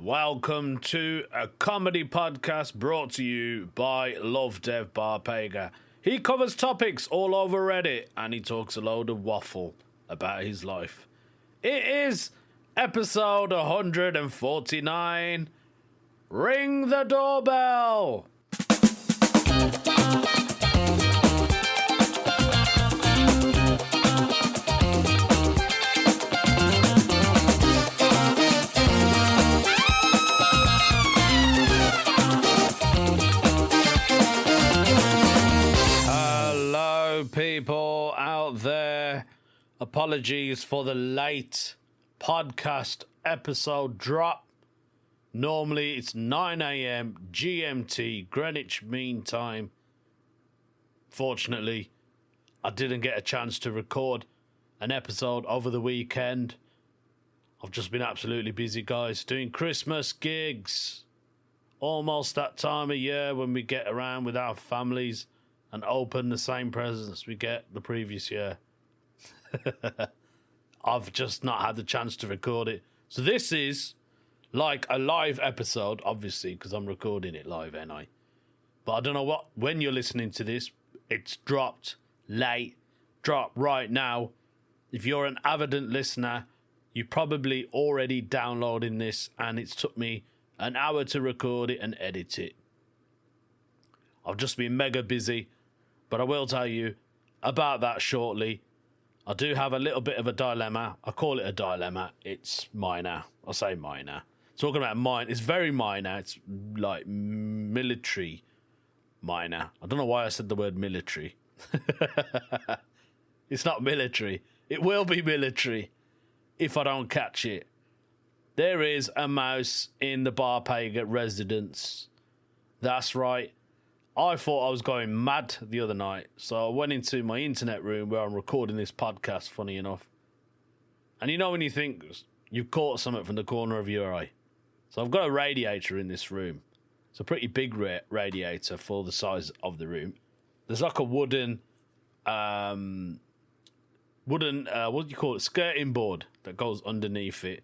Welcome to a comedy podcast brought to you by Lovdev Barpaga. He covers topics all over Reddit and he talks a load of waffle about his life. It is episode 149. Ring the doorbell! People out there, apologies for the late podcast episode drop. Normally it's 9 a.m. GMT, Greenwich Mean Time. Fortunately, I didn't get a chance to record an episode over the weekend. I've just been absolutely busy, guys, doing Christmas gigs. Almost that time of year when we get around with our families and open the same presents we get the previous year. I've just not had the chance to record it. So this is like a live episode, obviously, because I'm recording it live, ain't I? But I don't know when you're listening to this, it's dropped late, dropped right now. If you're an avid listener, you probably already downloading this, and it's took me an hour to record it and edit it. I've just been mega busy. But I will tell you about that shortly. I do have a little bit of a dilemma. I call it a dilemma. It's minor. I say minor. Talking about minor, it's very minor. It's like military minor. I don't know why I said the word military. It's not military. It will be military if I don't catch it. There is a mouse in the Barpaga residence. That's right. I thought I was going mad the other night, so I went into my internet room where I'm recording this podcast, funny enough. And you know when you think you've caught something from the corner of your eye? So I've got a radiator in this room. It's a pretty big radiator for the size of the room. There's like a wooden, what do you call it, skirting board that goes underneath it.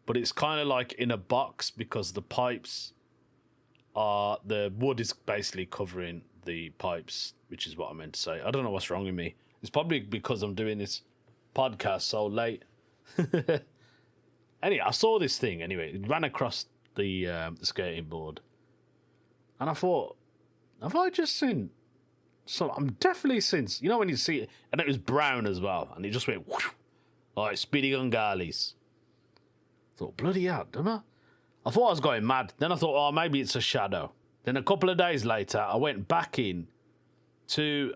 But it's kind of like in a box because the pipes... the wood is basically covering the pipes, which is what I meant to say. I don't know what's wrong with me. It's probably because I'm doing this podcast so late. Anyway, I saw this thing anyway. It ran across the skating board. And I thought, have I just seen... So I'm definitely seen... You know when you see it... And it was brown as well. And it just went... Whoosh, like Speedy Gonzales. I thought, bloody hell, don't I? I thought I was going mad. Then I thought, oh, maybe it's a shadow. Then a couple of days later, I went back in to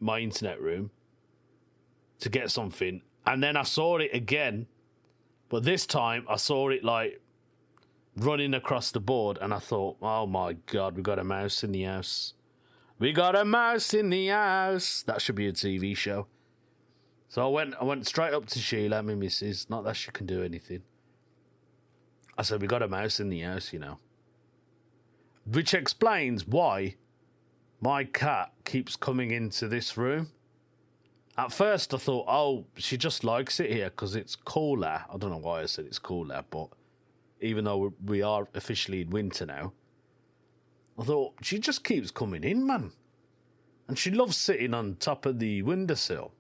my internet room to get something. And then I saw it again. But this time, I saw it, like, running across the board. And I thought, oh, my God, we got a mouse in the house. We got a mouse in the house. That should be a TV show. So I went straight up to Sheila, my missus. Not that she can do anything. I said, we got a mouse in the house, you know. Which explains why my cat keeps coming into this room. At first, I thought, oh, she just likes it here because it's cooler. I don't know why I said it's cooler, but even though we are officially in winter now, I thought, she just keeps coming in, man. And she loves sitting on top of the windowsill.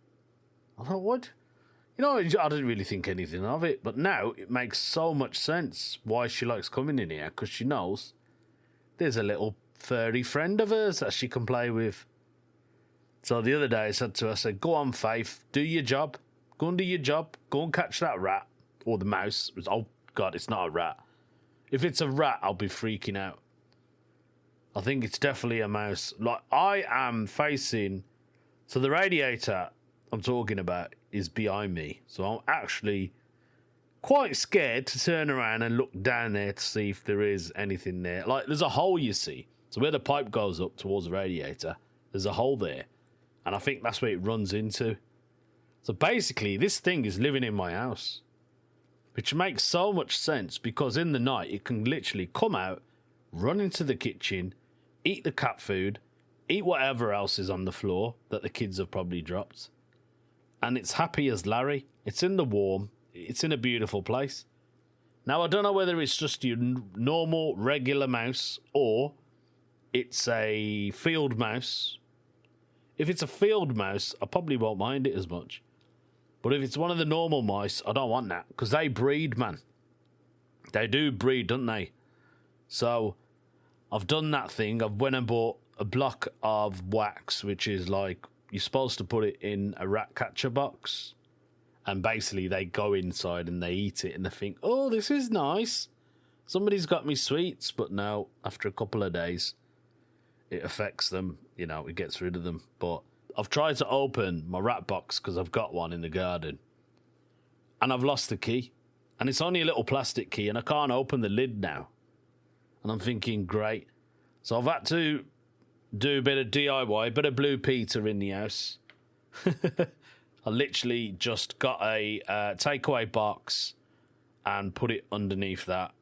I thought, what? You know, I didn't really think anything of it, but now it makes so much sense why she likes coming in here, because she knows there's a little furry friend of hers that she can play with. So the other day I said to her, I said, go on, Faith, do your job. Go and do your job. Go and catch that rat. Or the mouse. Oh, God, it's not a rat. If it's a rat, I'll be freaking out. I think it's definitely a mouse. Like, I am facing... So the radiator I'm talking about is behind me. So I'm actually quite scared to turn around and look down there to see if there is anything there. Like, there's a hole, you see. So where the pipe goes up towards the radiator, there's a hole there. And I think that's where it runs into. So basically, this thing is living in my house. Which makes so much sense because in the night, it can literally come out, run into the kitchen, eat the cat food, eat whatever else is on the floor that the kids have probably dropped. And it's happy as Larry. It's in the warm. It's in a beautiful place. Now, I don't know whether it's just your normal, regular mouse or it's a field mouse. If it's a field mouse, I probably won't mind it as much. But if it's one of the normal mice, I don't want that. Because they breed, man. They do breed, don't they? So, I've done that thing. I've went and bought a block of wax, which is like, you're supposed to put it in a rat catcher box. And basically, they go inside and they eat it and they think, oh, this is nice. Somebody's got me sweets. But no, after a couple of days, it affects them. You know, it gets rid of them. But I've tried to open my rat box because I've got one in the garden. And I've lost the key. And it's only a little plastic key and I can't open the lid now. And I'm thinking, great. So I've had to do a bit of DIY, a bit of Blue Peter in the house. I literally just got a takeaway box and put it underneath that.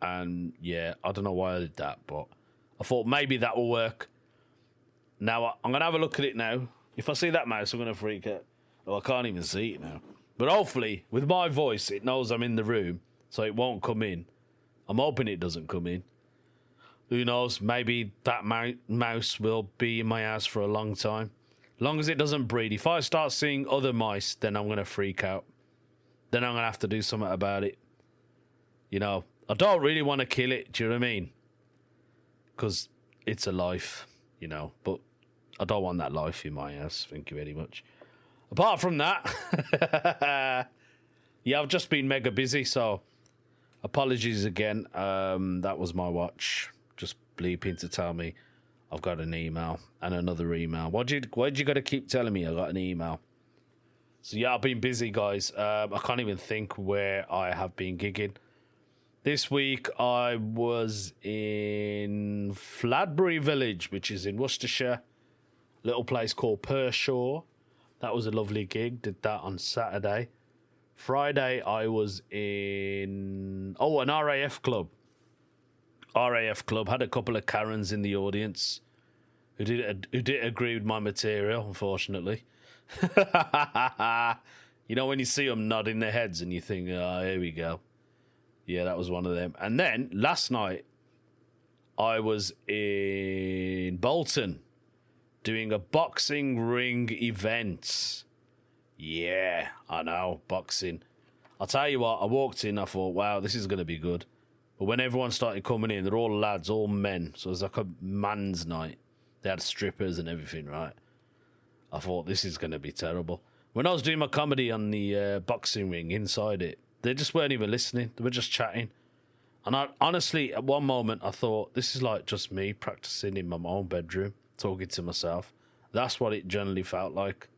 And yeah, I don't know why I did that, but I thought maybe that will work. Now, I'm going to have a look at it now. If I see that mouse, I'm going to freak out. Oh, I can't even see it now. But hopefully, with my voice, it knows I'm in the room, so it won't come in. I'm hoping it doesn't come in. Who knows? Maybe that mouse will be in my house for a long time. As long as it doesn't breed. If I start seeing other mice, then I'm going to freak out. Then I'm going to have to do something about it. You know, I don't really want to kill it, do you know what I mean? Because it's a life, you know. But I don't want that life in my house. Thank you very much. Apart from that, yeah, I've just been mega busy, so apologies again. That was my watch. Just bleeping to tell me I've got an email and another email. Why'd you got to keep telling me I got an email? So yeah, I've been busy, guys. I can't even think where I have been gigging. This week I was in Fladbury Village, which is in Worcestershire. Little place called Pershaw. That was a lovely gig. Did that on Saturday. Friday I was in an RAF club. RAF club had a couple of Karens in the audience who didn't agree with my material, unfortunately. You know when you see them nodding their heads and you think, oh, here we go. Yeah, that was one of them. And then last night I was in Bolton doing a boxing ring event. Yeah, I know, boxing. I'll tell you what, I walked in, I thought, wow, this is going to be good. But when everyone started coming in, they're all lads, all men. So it was like a man's night. They had strippers and everything, right? I thought, this is going to be terrible. When I was doing my comedy on the boxing ring inside it, they just weren't even listening. They were just chatting. And I honestly, at one moment, I thought, this is like just me practicing in my own bedroom, talking to myself. That's what it generally felt like.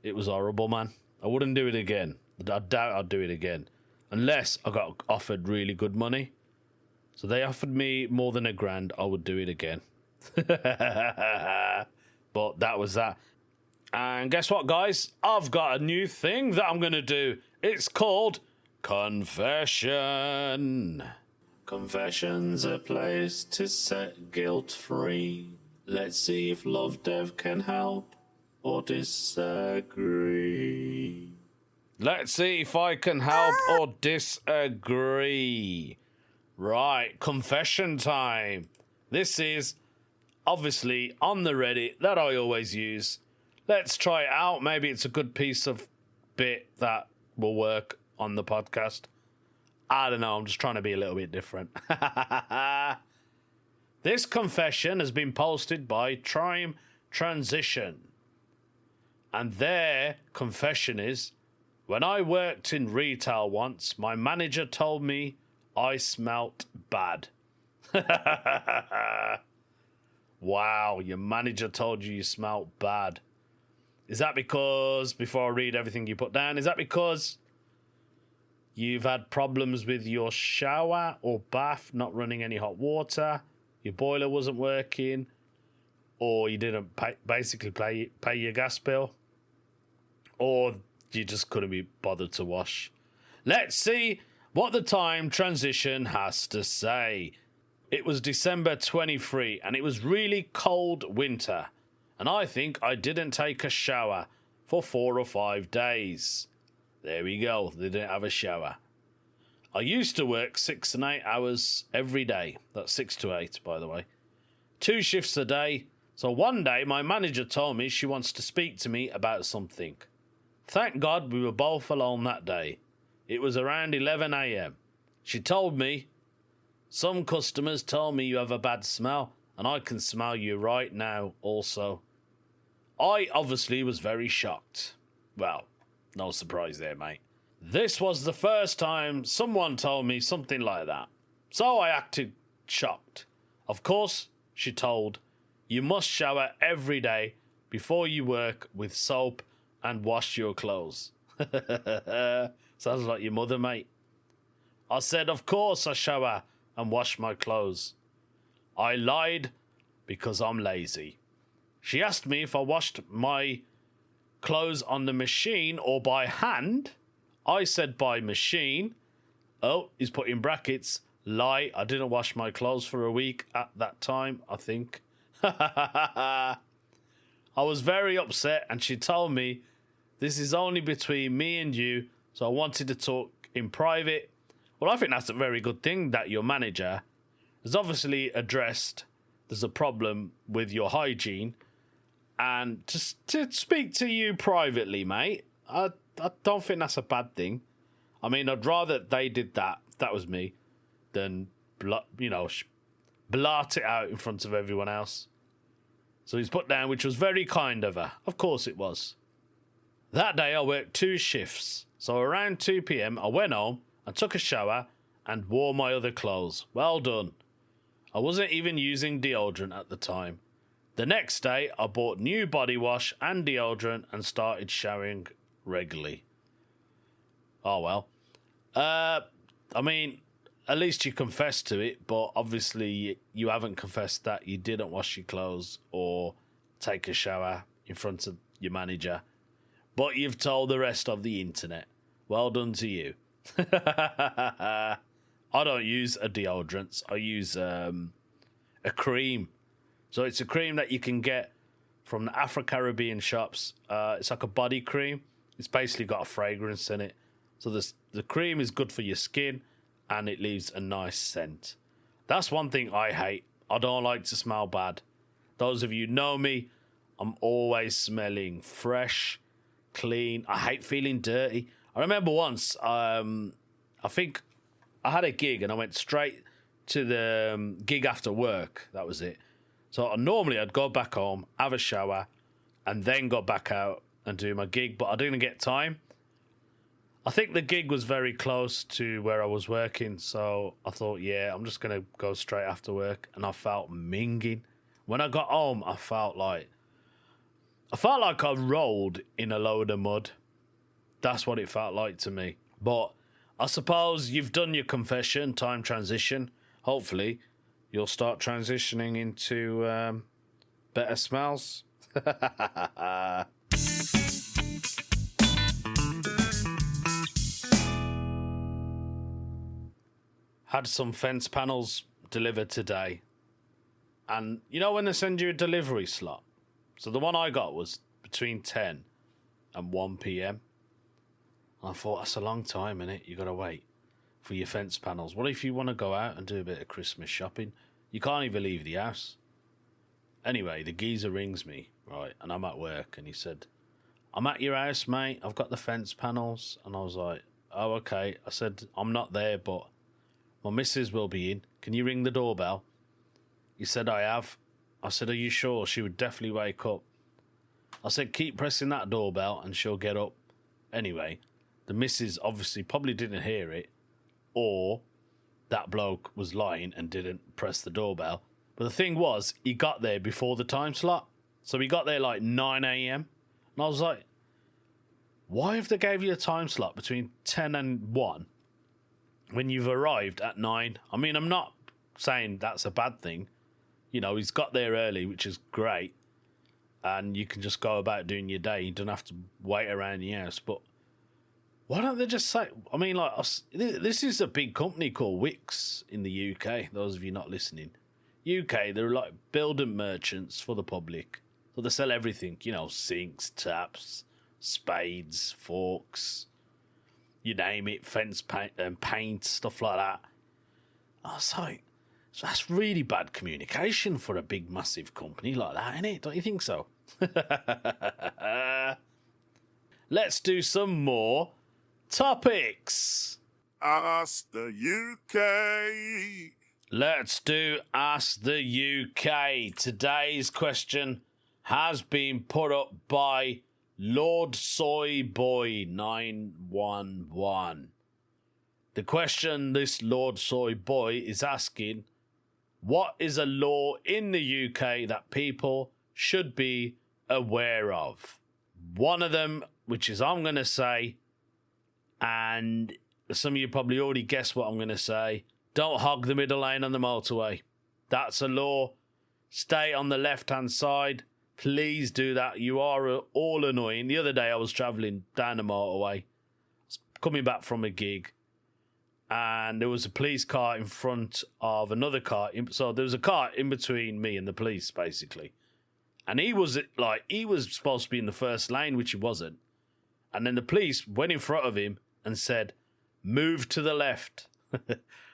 It was horrible, man. I wouldn't do it again. I doubt I'd do it again. Unless I got offered really good money. So they offered me more than $1,000, I would do it again. But that was that. And guess what, guys? I've got a new thing that I'm going to do. It's called Confession. Confession's a place to set guilt free. Let's see if Lovdev can help or disagree. Let's see if I can help or disagree. Right, confession time. This is obviously on the Reddit that I always use. Let's try it out. Maybe it's a good piece of bit that will work on the podcast. I don't know. I'm just trying to be a little bit different. This confession has been posted by Trime Transition. And their confession is, when I worked in retail once, my manager told me I smelt bad. Wow, your manager told you smelt bad. Is that because, before I read everything you put down, is that because you've had problems with your shower or bath not running any hot water, your boiler wasn't working, or you didn't pay your gas bill, or you just couldn't be bothered to wash? Let's see what the Time Transition has to say. It was December 23 and it was really cold winter, and I think I didn't take a shower for 4 or 5 days. There we go, they didn't have a shower. I used to work 6 and 8 hours every day. That's 6 to 8, by the way. 2 shifts a day. So one day, my manager told me she wants to speak to me about something. Thank God we were both alone that day. It was around 11 a.m. She told me, some customers told me you have a bad smell, and I can smell you right now also. I obviously was very shocked. Well, no surprise there, mate. This was the first time someone told me something like that. So I acted shocked. Of course, she told, you must shower every day before you work with soap and wash your clothes. Sounds like your mother, mate. I said, of course I shower and wash my clothes. I lied because I'm lazy. She asked me if I washed my clothes on the machine or by hand. I said by machine. Oh, he's put in brackets. Lie, I didn't wash my clothes for a week at that time, I think. I was very upset and she told me this is only between me and you, so I wanted to talk in private. Well, I think that's a very good thing that your manager has obviously addressed there's a problem with your hygiene and to speak to you privately, mate. I don't think that's a bad thing. I mean, I'd rather they did that, if that was me, than, blart it out in front of everyone else. So he's put down, which was very kind of her. Of course it was. That day I worked 2 shifts. So around 2 p.m. I went home and took a shower and wore my other clothes. Well done. I wasn't even using deodorant at the time. The next day I bought new body wash and deodorant and started showering regularly. Oh well. I mean, at least you confessed to it, but obviously you haven't confessed that you didn't wash your clothes or take a shower in front of your manager. But you've told the rest of the internet. Well done to you. I don't use a deodorant. I use a cream. So it's a cream that you can get from the Afro-Caribbean shops. It's like a body cream. It's basically got a fragrance in it. So the cream is good for your skin and it leaves a nice scent. That's one thing I hate. I don't like to smell bad. Those of you know me, I'm always smelling fresh, clean. I hate feeling dirty. I remember once, I think I had a gig and I went straight to the gig after work. That was it. So normally I'd go back home, have a shower, and then go back out and do my gig. But I didn't get time. I think the gig was very close to where I was working. So I thought, yeah, I'm just going to go straight after work. And I felt minging. When I got home, I felt like I rolled in a load of mud. That's what it felt like to me. But I suppose you've done your confession, time transition. Hopefully, you'll start transitioning into better smells. Had some fence panels delivered today. And you know when they send you a delivery slot? So the one I got was between 10 and 1 p.m. I thought, that's a long time, innit? You got to wait for your fence panels. What if you want to go out and do a bit of Christmas shopping? You can't even leave the house. Anyway, the geezer rings me, right, and I'm at work, and he said, I'm at your house, mate. I've got the fence panels. And I was like, oh, okay. I said, I'm not there, but my missus will be in. Can you ring the doorbell? He said, I have. I said, are you sure? She would definitely wake up. I said, keep pressing that doorbell and she'll get up. Anyway, the missus obviously probably didn't hear it, or that bloke was lying and didn't press the doorbell. But the thing was, he got there before the time slot. So he got there like 9 a.m. And I was like, why have they gave you a time slot between 10 and 1 when you've arrived at 9? I mean, I'm not saying that's a bad thing. You know, he's got there early, which is great. And you can just go about doing your day. You don't have to wait around the house. But why don't they just say... I mean, like, this is a big company called Wix in the UK, those of you not listening. UK, they're like building merchants for the public. So they sell everything, you know, sinks, taps, spades, forks. you name it, fence paint and paint, stuff like that. I was like, so that's really bad communication for a big, massive company like that, isn't it? Don't you think so? Let's do some more topics. Ask the UK. Let's do Ask the UK. Today's question has been put up by Lord Soy Boy 911. The question this Lord Soy Boy is asking, what is a law in the UK that people should be aware of? One of them, which is I'm going to say, and some of you probably already guessed what I'm going to say, don't hog the middle lane on the motorway. That's a law. Stay on the left-hand side. Please do that. You are all annoying. The other day I was travelling down the motorway, coming back from a gig, and there was a police car in front of another car. So there was a car in between me and the police, basically. And he was supposed to be in the first lane, which he wasn't. And then the police went in front of him and said, move to the left.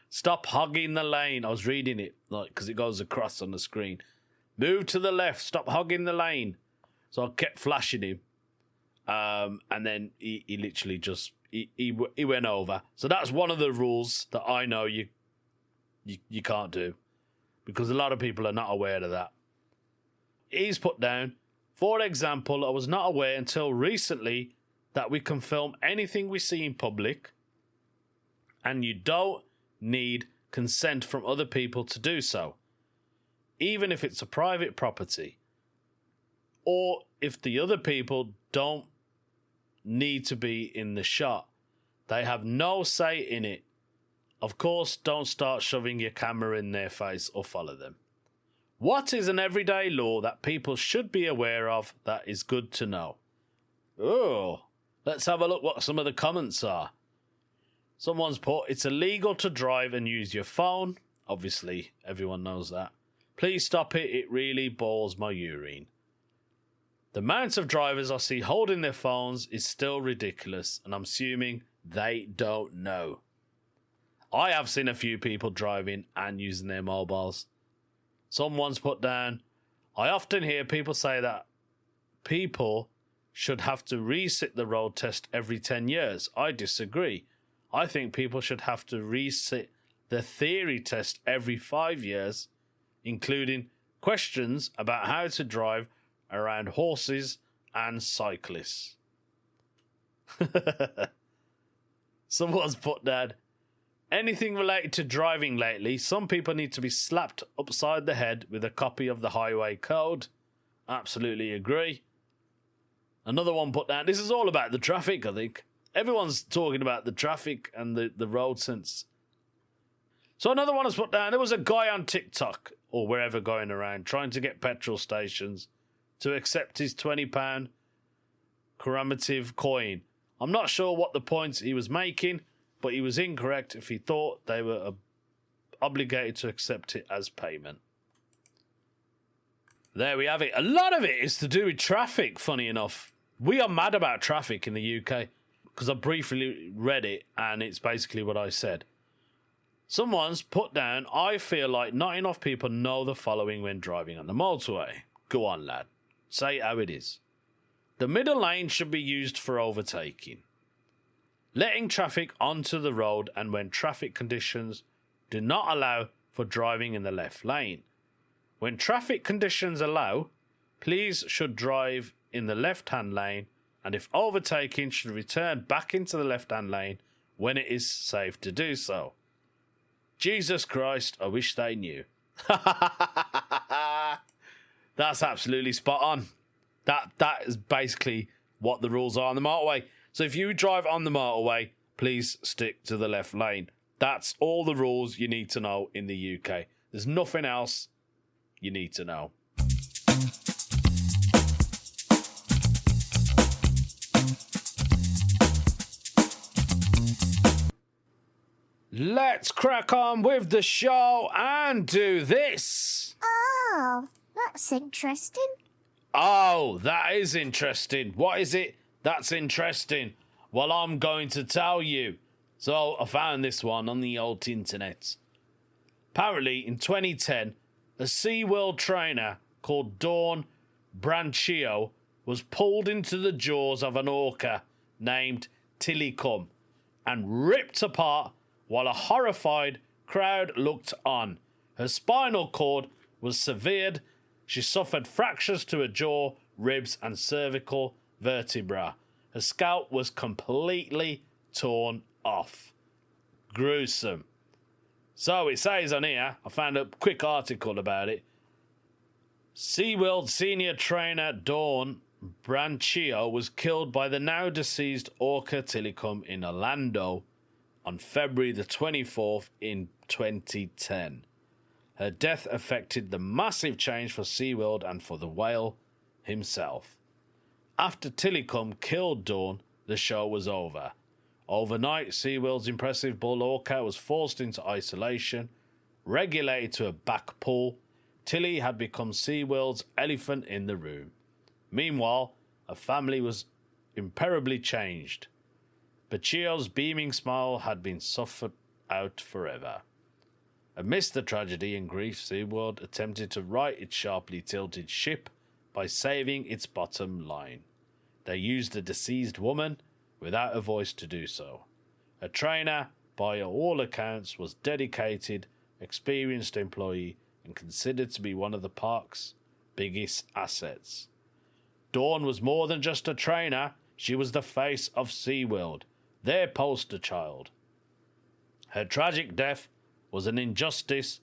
Stop hogging the lane. I was reading it, because it goes across on the screen. Move to the left. Stop hogging the lane. So I kept flashing him. And then he literally just, he went over. So that's one of the rules that I know you can't do. Because a lot of people are not aware of that. He's put down, for example, I was not aware until recently that we can film anything we see in public, and you don't need consent from other people to do so, even if it's a private property, or if the other people don't need to be in the shot. They have no say in it. Of course, don't start shoving your camera in their face or follow them. What is an everyday law that people should be aware of that is good to know? Oh, let's have a look what some of the comments are. Someone's put, it's illegal to drive and use your phone. Obviously, everyone knows that. Please stop it. It really boils my urine. The amount of drivers I see holding their phones is still ridiculous, and I'm assuming they don't know. I have seen a few people driving and using their mobiles. Someone's put down, I often hear people say that people should have to resit the road test every 10 years. I disagree. I think people should have to resit the theory test every 5 years, including questions about how to drive around horses and cyclists. Someone's put down, anything related to driving lately, some people need to be slapped upside the head with a copy of the highway code. Absolutely agree. Another one put down, this is all about the traffic, I think. Everyone's talking about the traffic and the road sense. So another one has put down, there was a guy on TikTok or wherever going around trying to get petrol stations to accept his £20 commemorative coin. I'm not sure what the points he was making, but he was incorrect if he thought they were obligated to accept it as payment. There we have it. A lot of it is to do with traffic, funny enough. We are mad about traffic in the UK because I briefly read it and it's basically what I said. Someone's put down, I feel like not enough people know the following when driving on the motorway. Go on, lad. Say it how it is. The middle lane should be used for overtaking, letting traffic onto the road, and when traffic conditions do not allow for driving in the left lane. When traffic conditions allow, please should drive in the left-hand lane, and if overtaking, should return back into the left-hand lane when it is safe to do so. Jesus Christ, I wish they knew. That's absolutely spot on. That is basically what the rules are on the motorway. So if you drive on the motorway, please stick to the left lane. That's all the rules you need to know in the UK. There's nothing else you need to know. Let's crack on with the show and do this. Oh, that's interesting. Oh, that is interesting. What is it that's interesting? Well, I'm going to tell you. So I found this one on the old internet. Apparently, in 2010, a SeaWorld trainer called Dawn Branchio was pulled into the jaws of an orca named Tillicum and ripped apart while a horrified crowd looked on. Her spinal cord was severed. She suffered fractures to her jaw, ribs, and cervical vertebra. Her scalp was completely torn off. Gruesome. So it says on here, I found a quick article about it. SeaWorld senior trainer Dawn Branchio was killed by the now deceased orca Tillicum in Orlando on February the 24th in 2010. Her death affected the massive change for SeaWorld and for the whale himself. After Tillicum killed Dawn, the show was over. Overnight, SeaWorld's impressive bull orca was forced into isolation, regulated to a back pool. Tilly had become SeaWorld's elephant in the room. Meanwhile, her family was imperably changed. Bacchio's beaming smile had been suffered out forever. Amidst the tragedy and grief, SeaWorld attempted to right its sharply tilted ship by saving its bottom line. They used the deceased woman without a voice to do so. A trainer, by all accounts, was dedicated, experienced employee and considered to be one of the park's biggest assets. Dawn was more than just a trainer. She was the face of SeaWorld, their poster child. Her tragic death was an injustice,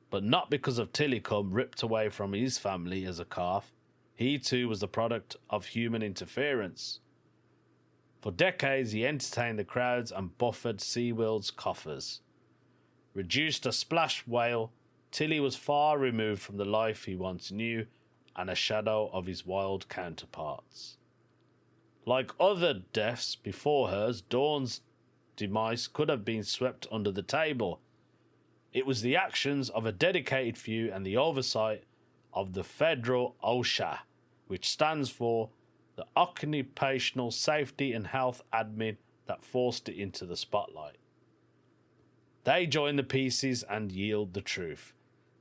but not because of Tillicum ripped away from his family as a calf. He too was the product of human interference. For decades he entertained the crowds and buffered SeaWorld's coffers. Reduced a splash whale, Tilly was far removed from the life he once knew and a shadow of his wild counterparts. Like other deaths before hers, Dawn's demise could have been swept under the table. It was the actions of a dedicated few and the oversight of the federal OSHA, which stands for the Occupational Safety and Health Admin, that forced it into the spotlight. They join the pieces and yield the truth.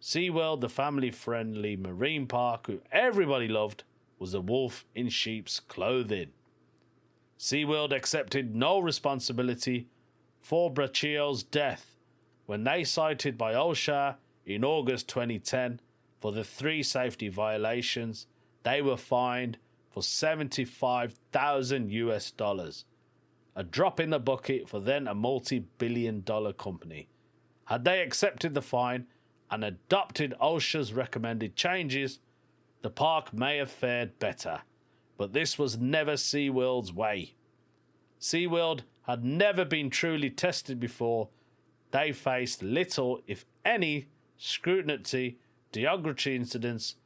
SeaWorld, the family-friendly marine park who everybody loved, was a wolf in sheep's clothing. SeaWorld accepted no responsibility for Bracchio's death when they cited by OSHA in August 2010 for the 3 safety violations. They were fined for $75,000, a drop in the bucket for then a multi-billion-dollar company. Had they accepted the fine and adopted OSHA's recommended changes, the park may have fared better. But this was never SeaWorld's way. SeaWorld had never been truly tested before. They faced little, if any, scrutiny, derogatory incidents,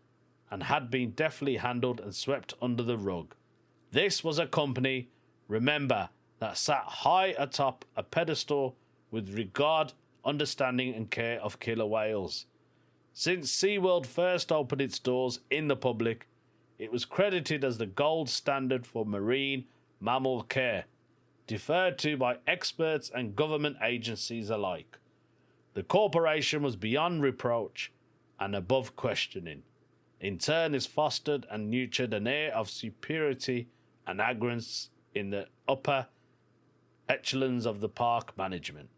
and had been deftly handled and swept under the rug. This was a company, remember, that sat high atop a pedestal with regard, understanding and care of killer whales. Since SeaWorld first opened its doors in the public, it was credited as the gold standard for marine mammal care, deferred to by experts and government agencies alike. The corporation was beyond reproach and above questioning. In turn, this fostered and nurtured an air of superiority and arrogance in the upper echelons of the park management.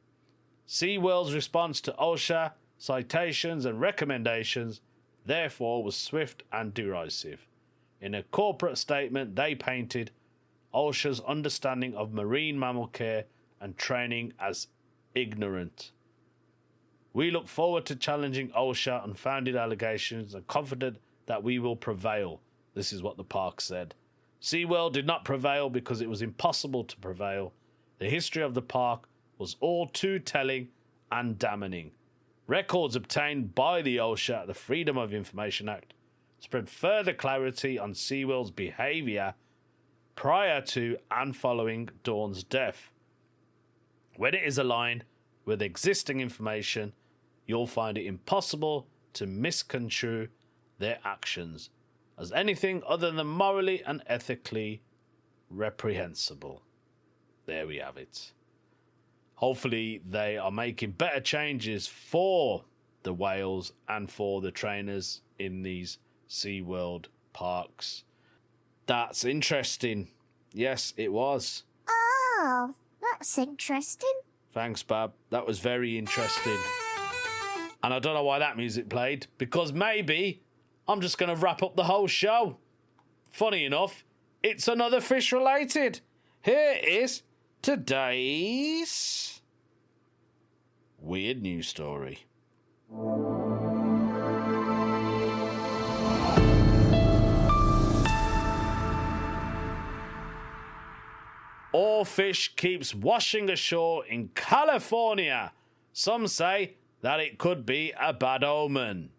SeaWorld's response to OSHA citations and recommendations, therefore, was swift and derisive. In a corporate statement, they painted OSHA's understanding of marine mammal care and training as ignorant. We look forward to challenging OSHA unfounded allegations and confident that we will prevail. This is what the park said. SeaWorld did not prevail because it was impossible to prevail. The history of the park was all too telling and damning. Records obtained by the OSHA, the Freedom of Information Act, spread further clarity on SeaWorld's behaviour prior to and following Dawn's death. When it is aligned with existing information, you'll find it impossible to misconstrue their actions as anything other than morally and ethically reprehensible. there we have it. Hopefully they are making better changes for the whales and for the trainers in these SeaWorld parks. That's interesting. Yes, it was. Oh, that's interesting. Thanks, Bab. That was very interesting. And I don't know why that music played, because maybe I'm just going to wrap up the whole show. Funny enough, it's another fish related. Here is today's weird news story. Oarfish keeps washing ashore in California. Some say that it could be a bad omen.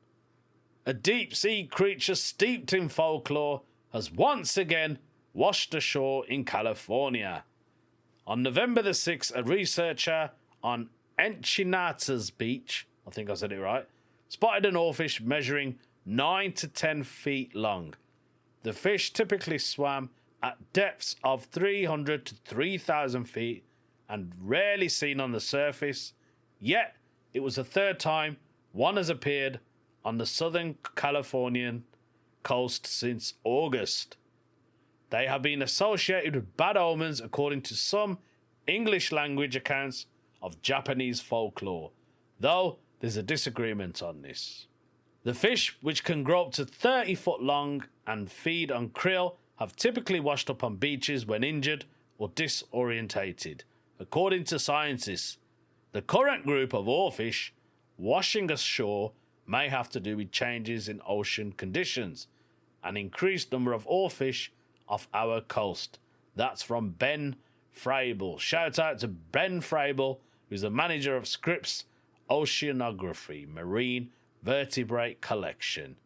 A deep-sea creature steeped in folklore has once again washed ashore in California. On November the 6th, a researcher on Encinatas Beach, I think I said it right, spotted an oarfish measuring 9 to 10 feet long. The fish typically swam at depths of 300 to 3,000 feet and rarely seen on the surface, yet it was the third time one has appeared on the southern Californian coast since August. They have been associated with bad omens according to some English language accounts of Japanese folklore, though there's a disagreement on this. The fish, which can grow up to 30 foot long and feed on krill, have typically washed up on beaches when injured or disorientated. According to scientists, the current group of oarfish washing ashore may have to do with changes in ocean conditions, an increased number of oarfish off our coast. That's from Ben Frable. Shout out to Ben Frable, who's the manager of Scripps Oceanography Marine Vertebrate Collection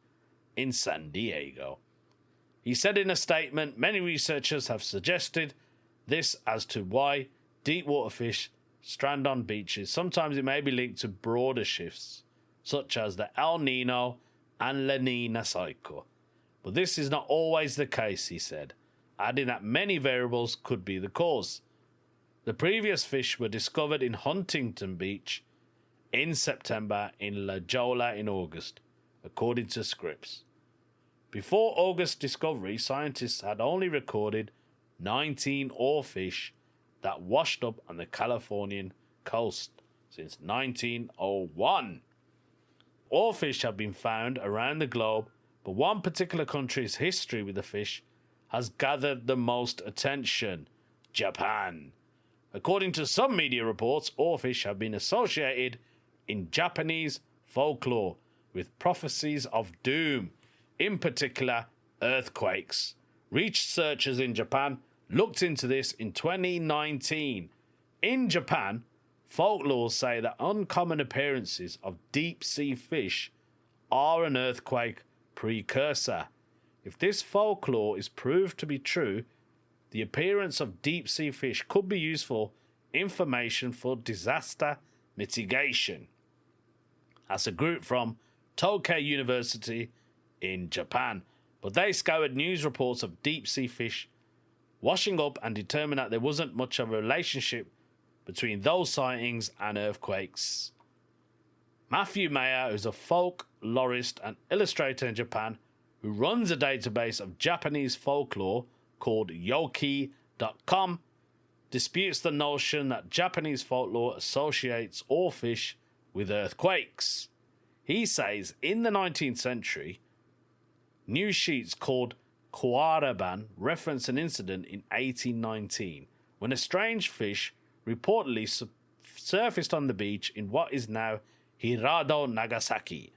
in San Diego. He said in a statement, many researchers have suggested this as to why deep water fish strand on beaches. Sometimes it may be linked to broader shifts, such as the El Nino and La Nina cycle. But this is not always the case, he said, adding that many variables could be the cause. The previous fish were discovered in Huntington Beach in September, in La Jolla in August, according to Scripps. Before August discovery, scientists had only recorded 19 oarfish that washed up on the Californian coast since 1901. Oarfish have been found around the globe, but one particular country's history with the fish has gathered the most attention: Japan. According to some media reports, oarfish have been associated in Japanese folklore with prophecies of doom, in particular earthquakes. Researchers in Japan looked into this in 2019. In Japan, folklore say that uncommon appearances of deep-sea fish are an earthquake precursor. If this folklore is proved to be true, the appearance of deep-sea fish could be useful information for disaster mitigation. That's a group from Tokyo University in Japan, but they scoured news reports of deep-sea fish washing up and determined that there wasn't much of a relationship between those sightings and earthquakes. Matthew Mayer, who's a folklorist and illustrator in Japan, who runs a database of Japanese folklore called Yoki.com, disputes the notion that Japanese folklore associates oarfish with earthquakes. He says in the 19th century, news sheets called Koaraban reference an incident in 1819 when a strange fish reportedly surfaced on the beach in what is now Hirado, Nagasaki,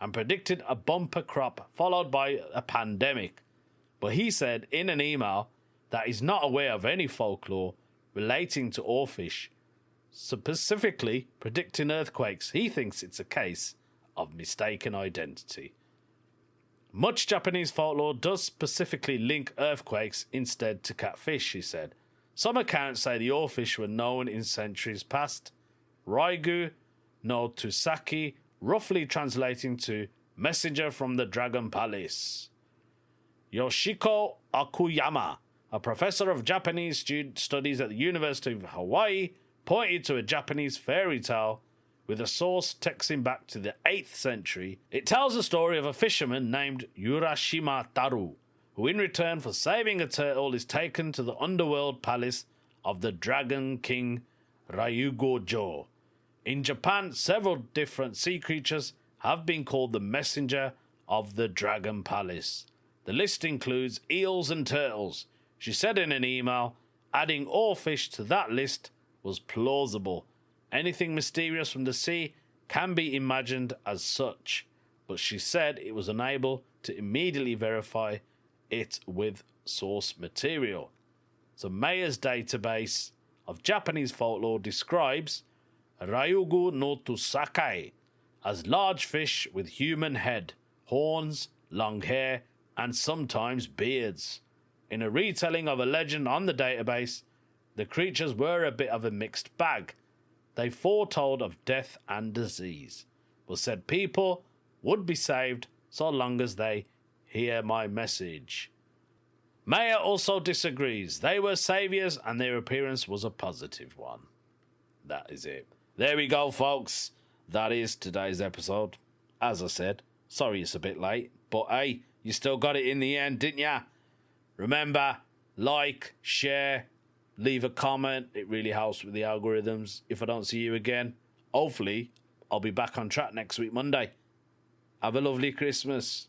and predicted a bumper crop followed by a pandemic. But he said in an email that he's not aware of any folklore relating to oarfish, specifically predicting earthquakes. He thinks it's a case of mistaken identity. Much Japanese folklore does specifically link earthquakes instead to catfish, he said. Some accounts say the oarfish were known in centuries past. Raigu no Tusaki, roughly translating to messenger from the Dragon Palace. Yoshiko Akuyama, a professor of Japanese studies at the University of Hawaii, pointed to a Japanese fairy tale with a source texting back to the 8th century. It tells the story of a fisherman named Urashima Taru, who in return for saving a turtle is taken to the underworld palace of the Dragon King Ryugo-jo. In Japan, several different sea creatures have been called the messenger of the Dragon Palace. The list includes eels and turtles. She said in an email, adding oarfish to that list was plausible. Anything mysterious from the sea can be imagined as such, but she said it was unable to immediately verify it with source material. So Maya's database of Japanese folklore describes Ryugu no Tusakai as large fish with human head, horns, long hair, and sometimes beards. In a retelling of a legend on the database, the creatures were a bit of a mixed bag. They foretold of death and disease, but said people would be saved so long as they hear my message. Maya also disagrees. They were saviors and their appearance was a positive one. That is it. There we go, folks. That is today's episode. As I said, sorry it's a bit late, but hey, you still got it in the end, didn't ya? Remember, like, share, leave a comment. It really helps with the algorithms. If I don't see you again, hopefully I'll be back on track next week, Monday. Have a lovely Christmas.